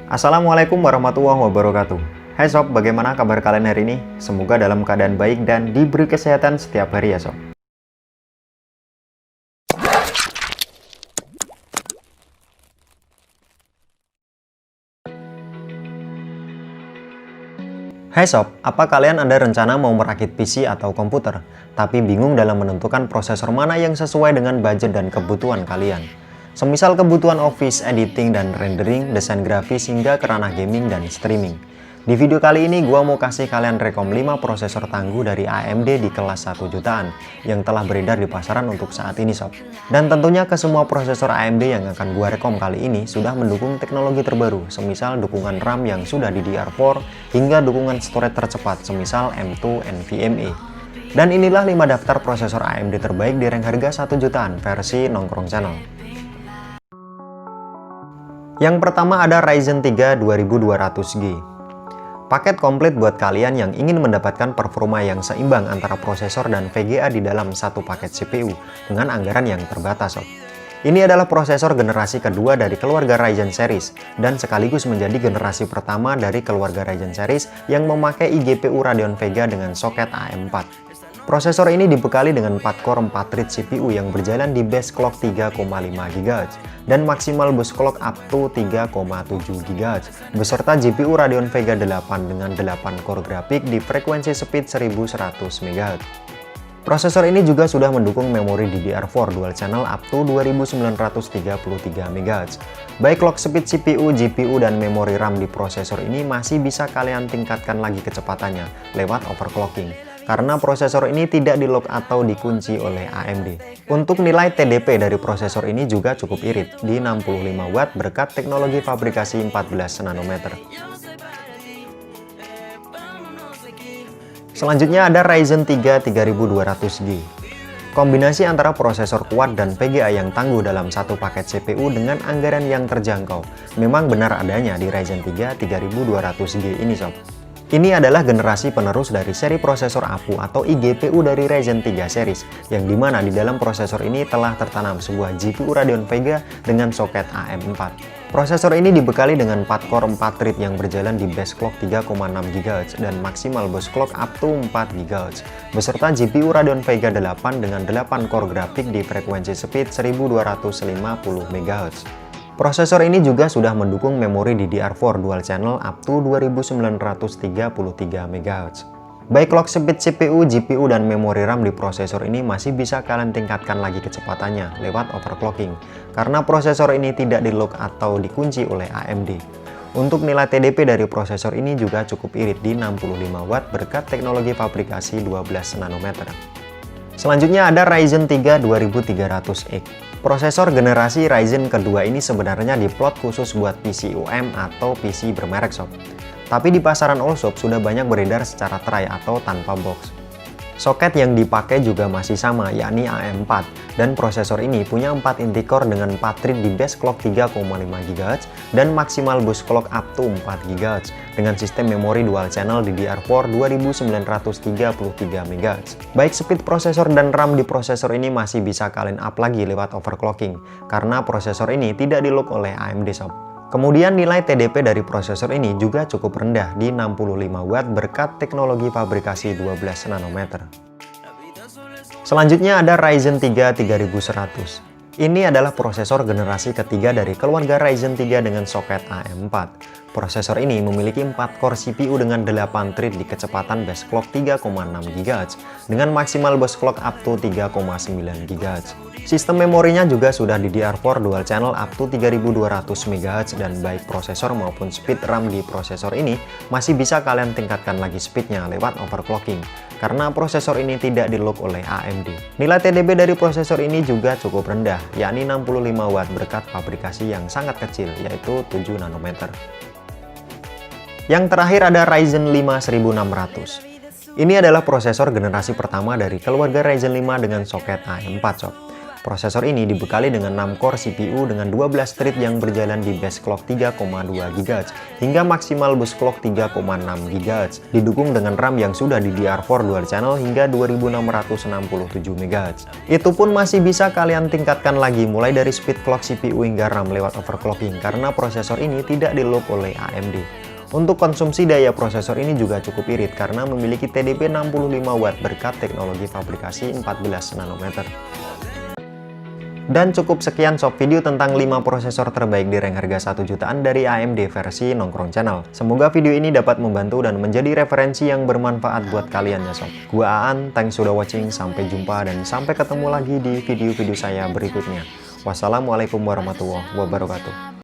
Assalamualaikum warahmatullahi wabarakatuh. Hai sob, bagaimana kabar kalian hari ini? Semoga dalam keadaan baik dan diberi kesehatan setiap hari ya sob. Hai sob, apa kalian ada rencana mau merakit PC atau komputer, tapi bingung dalam menentukan prosesor mana yang sesuai dengan budget dan kebutuhan kalian? Semisal kebutuhan office, editing dan rendering, desain grafis hingga ke ranah gaming dan streaming. Di video kali ini gua mau kasih kalian rekom 5 prosesor tangguh dari AMD di kelas 1 jutaan yang telah beredar di pasaran untuk saat ini sob. Dan tentunya ke semua prosesor AMD yang akan gua rekom kali ini sudah mendukung teknologi terbaru, semisal dukungan RAM yang sudah DDR4 hingga dukungan storage tercepat semisal M2 NVMe. Dan inilah 5 daftar prosesor AMD terbaik di rank harga 1 jutaan versi Nongkrong Channel. Yang pertama ada Ryzen 3 2200G. Paket komplit buat kalian yang ingin mendapatkan performa yang seimbang antara prosesor dan VGA di dalam satu paket CPU dengan anggaran yang terbatas sob. Ini adalah prosesor generasi kedua dari keluarga Ryzen series dan sekaligus menjadi generasi pertama dari keluarga Ryzen series yang memakai iGPU Radeon Vega dengan soket AM4. Prosesor ini dibekali dengan 4 core 4 thread CPU yang berjalan di base clock 3,5 GHz dan maksimal bus clock up to 3,7 GHz beserta GPU Radeon Vega 8 dengan 8 core grafik di frekuensi speed 1100 MHz. Prosesor ini juga sudah mendukung memori DDR4 dual channel up to 2933 MHz. Baik clock speed CPU, GPU, dan memori RAM di prosesor ini masih bisa kalian tingkatkan lagi kecepatannya lewat overclocking, karena prosesor ini tidak di-lock atau dikunci oleh AMD. Untuk nilai TDP dari prosesor ini juga cukup irit, di 65 Watt berkat teknologi fabrikasi 14 nanometer. Selanjutnya ada Ryzen 3 3200G. Kombinasi antara prosesor kuat dan VGA yang tangguh dalam satu paket CPU dengan anggaran yang terjangkau memang benar adanya di Ryzen 3 3200G ini sob. Ini adalah generasi penerus dari seri prosesor APU atau iGPU dari Ryzen 3 series, yang dimana di dalam prosesor ini telah tertanam sebuah GPU Radeon Vega dengan soket AM4. Prosesor ini dibekali dengan 4 core 4 thread yang berjalan di base clock 3,6 GHz dan maksimal bus clock up to 4 GHz, beserta GPU Radeon Vega 8 dengan 8 core grafik di frekuensi speed 1250 MHz. Prosesor ini juga sudah mendukung memori DDR4 dual channel up to 2933 MHz. Baik clock speed CPU, GPU, dan memori RAM di prosesor ini masih bisa kalian tingkatkan lagi kecepatannya lewat overclocking, karena prosesor ini tidak di-lock atau dikunci oleh AMD. Untuk nilai TDP dari prosesor ini juga cukup irit di 65 Watt berkat teknologi fabrikasi 12 nanometer. Selanjutnya ada Ryzen 3 2300X. Prosesor generasi Ryzen kedua ini sebenarnya diplot khusus buat PC UM atau PC bermerek sob. Tapi di pasaran all shop sudah banyak beredar secara tray atau tanpa box. Soket yang dipakai juga masih sama, yakni AM4, dan prosesor ini punya 4 inti core dengan 4 thread di base clock 3,5 GHz dan maksimal bus clock up to 4 GHz dengan sistem memori dual channel DDR4 2933 MHz. Baik speed prosesor dan RAM di prosesor ini masih bisa kalian up lagi lewat overclocking, karena prosesor ini tidak di-lock oleh AMD sob. Kemudian nilai TDP dari prosesor ini juga cukup rendah di 65 Watt berkat teknologi fabrikasi 12 nanometer. Selanjutnya ada Ryzen 3 3100. Ini adalah prosesor generasi ketiga dari keluarga Ryzen 3 dengan soket AM4. Prosesor ini memiliki 4 core CPU dengan 8 thread di kecepatan base clock 3,6 GHz dengan maksimal bus clock up to 3,9 GHz. Sistem memorinya juga sudah DDR4 dual channel up to 3200 MHz dan baik prosesor maupun speed RAM di prosesor ini masih bisa kalian tingkatkan lagi speednya lewat overclocking, karena prosesor ini tidak di-lock oleh AMD. Nilai TDP dari prosesor ini juga cukup rendah, yakni 65 Watt berkat fabrikasi yang sangat kecil, yaitu 7 nanometer. Yang terakhir ada Ryzen 5 1600. Ini adalah prosesor generasi pertama dari keluarga Ryzen 5 dengan soket AM4 sob. Prosesor ini dibekali dengan 6 core CPU dengan 12 thread yang berjalan di base clock 3,2 GHz hingga maksimal bus clock 3,6 GHz. Didukung dengan RAM yang sudah DDR4 dual channel hingga 2667 MHz. Itu pun masih bisa kalian tingkatkan lagi mulai dari speed clock CPU hingga RAM lewat overclocking karena prosesor ini tidak di-loop oleh AMD. Untuk konsumsi daya prosesor ini juga cukup irit karena memiliki TDP 65 Watt berkat teknologi fabrikasi 14 nanometer. Dan cukup sekian sob video tentang 5 prosesor terbaik di rank harga 1 jutaan dari AMD versi Nongkrong Channel. Semoga video ini dapat membantu dan menjadi referensi yang bermanfaat buat kalian ya sob. Gua Aan, thanks sudah watching, sampai jumpa dan sampai ketemu lagi di video-video saya berikutnya. Wassalamualaikum warahmatullahi wabarakatuh.